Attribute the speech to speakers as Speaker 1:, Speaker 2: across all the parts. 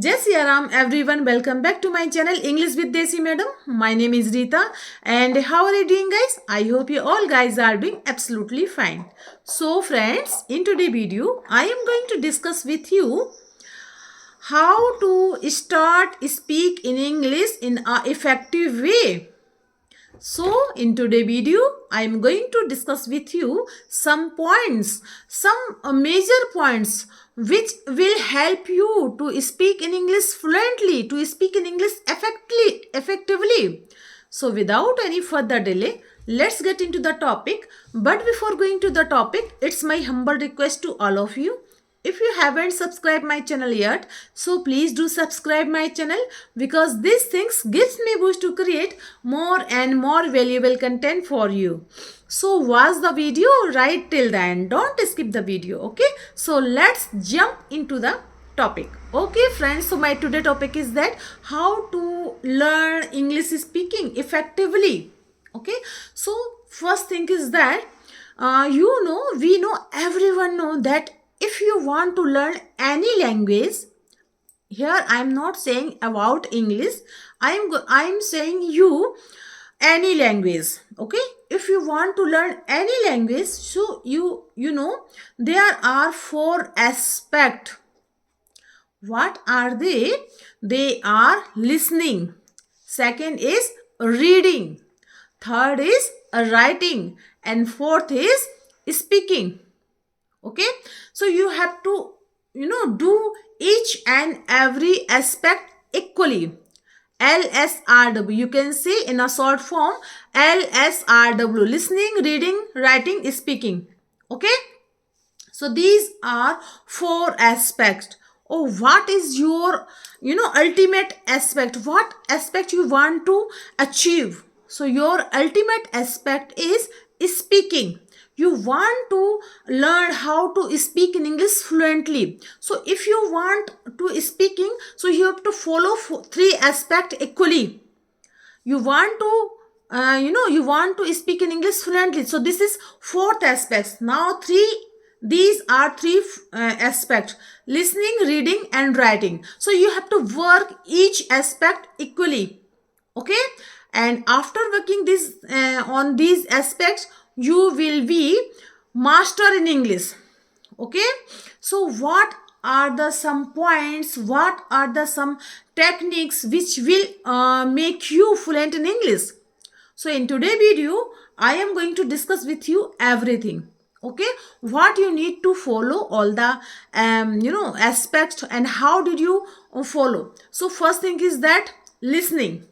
Speaker 1: Jai Shri Ram, everyone. Welcome back to my channel English with Desi Madam. My name is Rita, and how are you doing, guys? I hope you all guys are doing absolutely fine. So, friends, in today's video, I am going to discuss with you how to start speak in English in a effective way. So, in today's video, I am going to discuss with you some points, some major points which will help you to speak in English fluently, to speak in English effectively. So, without any further delay, let's get into the topic. But before going to the topic, it's my humble request to all of you, if you haven't subscribed my channel yet, so please do subscribe my channel, because these things gives me boost to create more and more valuable content for you. So watch the video right till the end, don't skip the video. Okay, so let's jump into the topic. Okay friends, so my today topic is that how to learn English speaking effectively. Okay, so first thing is that we know, everyone know that if you want to learn any language, here I am not saying about English, I am saying you any language. Okay, if you want to learn any language, so you know there are four aspects. What are they? They are listening, second is reading, third is writing, and fourth is speaking. Okay, so you have to do each and every aspect equally. LSRW, you can say in a short form, LSRW: listening, reading, writing, speaking. Okay, so these are four aspects. Oh, what is your ultimate aspect? What aspect you want to achieve? So your ultimate aspect is speaking. You want to learn how to speak in English fluently. So if you want to speaking, so you have to follow three aspects equally. You want to you want to speak in English fluently, so this is fourth aspects. Now these are three aspects: listening, reading, and writing. So you have to work each aspect equally. Okay, and after working this on these aspects, you will be master in English. Okay, so what are the some points, what are the some techniques which will make you fluent in English? So in today's video, I am going to discuss with you everything. Okay, what you need to follow, all the aspects, and how did you follow. So first thing is that listening.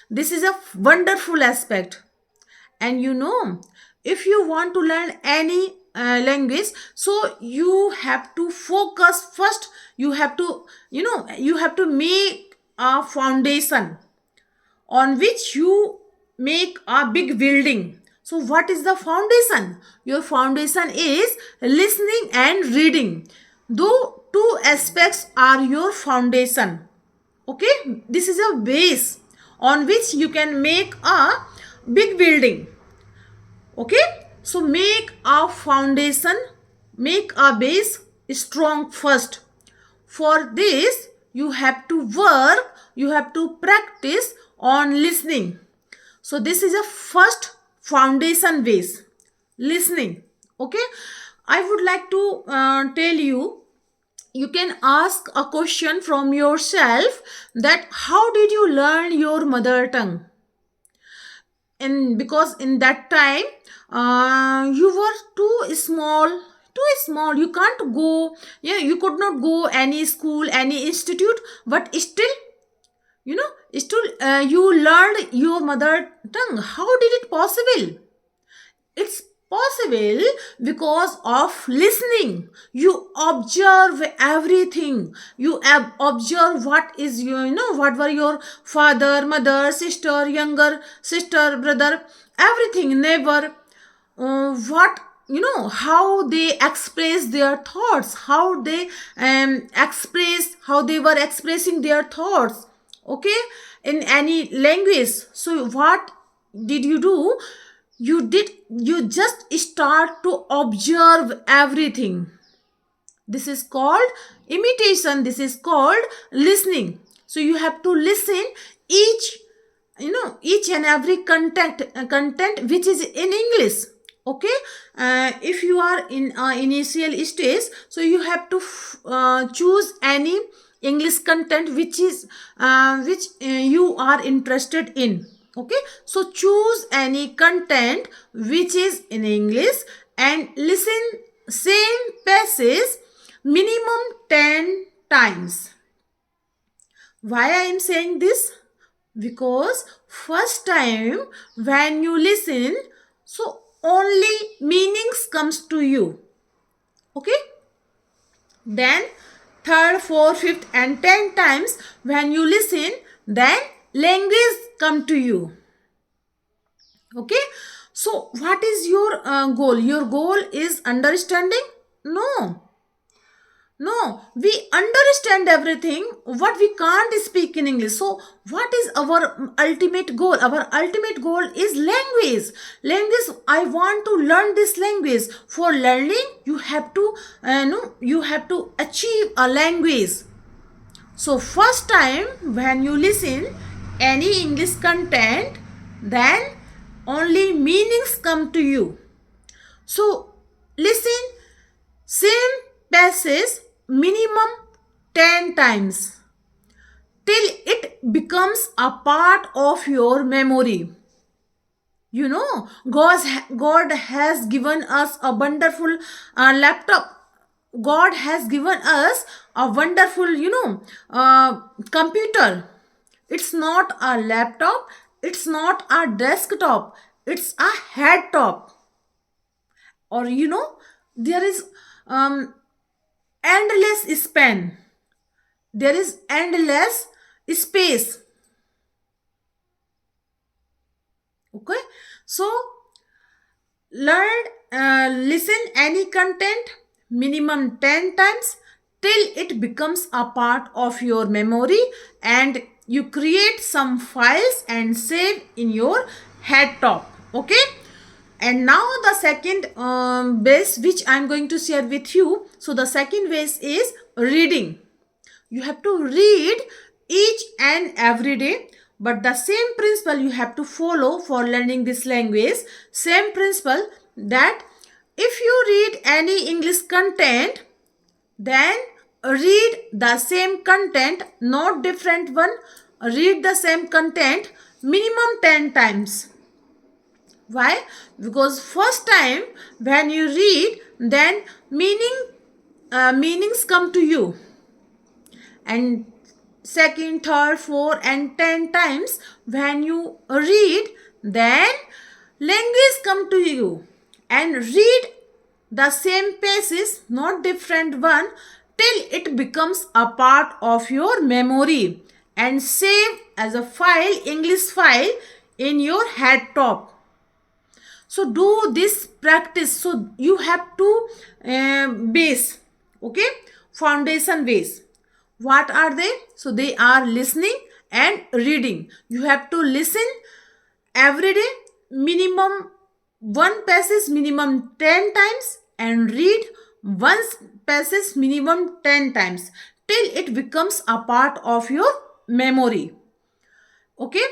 Speaker 1: This is a wonderful aspect. And if you want to learn any language, so you have to focus first. You have to you have to make a foundation on which you make a big building. So what is the foundation? Your foundation is listening and reading. Though two aspects are your foundation. Okay, this is a base on which you can make a big building. Okay, so make a foundation, make a base strong first. For this, you have to work, you have to practice on listening. So this is a first foundation base, listening. Okay, I would like to tell you, you can ask a question from yourself, that how did you learn your mother tongue? And because in that time you were too small, you can't go, yeah, you could not go any school, any institute, but still you learned your mother tongue. How did it possible? It's possible because of listening. You observe everything. You observe what is what were your father, mother, sister, younger sister, brother, everything, neighbor, what how they express their thoughts, how they express, how they were expressing their thoughts. Okay, in any language. So what did you do? You just start to observe everything. This is called imitation, this is called listening. So you have to listen each, each and every content which is in English. Okay, if you are in initial stage, so you have to choose any English content which is which you are interested in. Okay, so choose any content which is in English and listen same passage minimum 10 times. Why I am saying this? Because first time when you listen, so only meanings comes to you. Okay, then third, fourth, fifth and 10 times when you listen, then language come to you. Okay, so what is your goal? Your goal is understanding? No, we understand everything what we can't speak in English. So what is our ultimate goal? Our ultimate goal is language. I want to learn this language. For learning you have to you have to achieve a language. So first time when you listen any English content, then only meanings come to you. So listen same passage minimum 10 times till it becomes a part of your memory. You know, God has given us a wonderful laptop. God has given us a wonderful, computer. It's not a laptop, it's not a desktop, it's a head top. Or there is endless span, there is endless space. Okay, so listen any content minimum 10 times till it becomes a part of your memory, and you create some files and save in your head top. Okay, and now the second base which I'm going to share with you. So the second base is reading. You have to read each and every day, but the same principle you have to follow for learning this language. Same principle, that if you read any English content, then read the same content, not different one. Read the same content minimum 10 times. Why? Because first time when you read, then meanings come to you, and second, third, fourth and 10 times when you read, then language come to you, and read the same pages, not different one, till it becomes a part of your memory, and save as a file, English file, in your head top. So do this practice. So you have to base, okay, foundation base. What are they? So they are listening and reading. You have to listen every day minimum one passage minimum 10 times, and read one passage minimum 10 times till it becomes a part of your memory. Okay,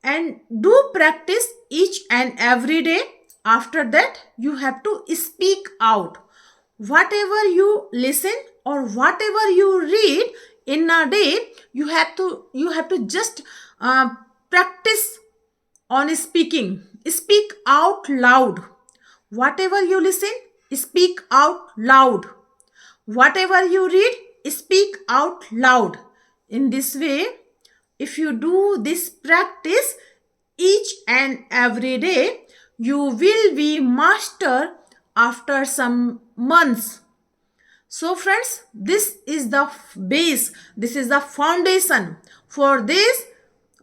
Speaker 1: and do practice each and every day. After that you have to speak out whatever you listen or whatever you read in a day. You have to just practice on speaking. Speak out loud. Whatever you listen, speak out loud. Whatever you read, speak out loud. In this way, if you do this practice each and every day, you will be master after some months. So friends, this is the base, this is the foundation for this,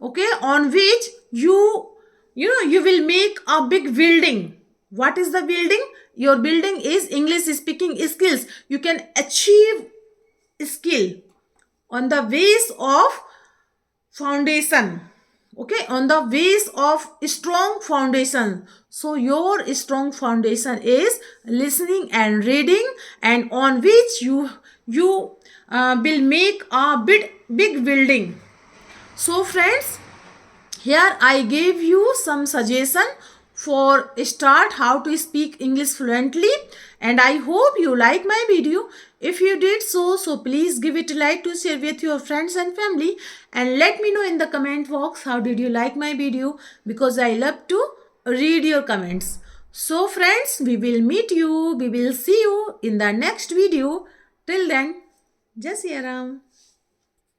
Speaker 1: okay, on which you will make a big building. What is the building? Your building is English speaking skills. You can achieve skill on the base of foundation. Okay, on the base of strong foundation. So your strong foundation is listening and reading, and on which you will make a big building. So friends, here I gave you some suggestion for start how to speak English fluently, and I hope you like my video. If you did so please give it a like to share with your friends and family, and let me know in the comment box how did you like my video, because I love to read your comments. So friends, we will see you in the next video. Till then, Jai Siya Ram.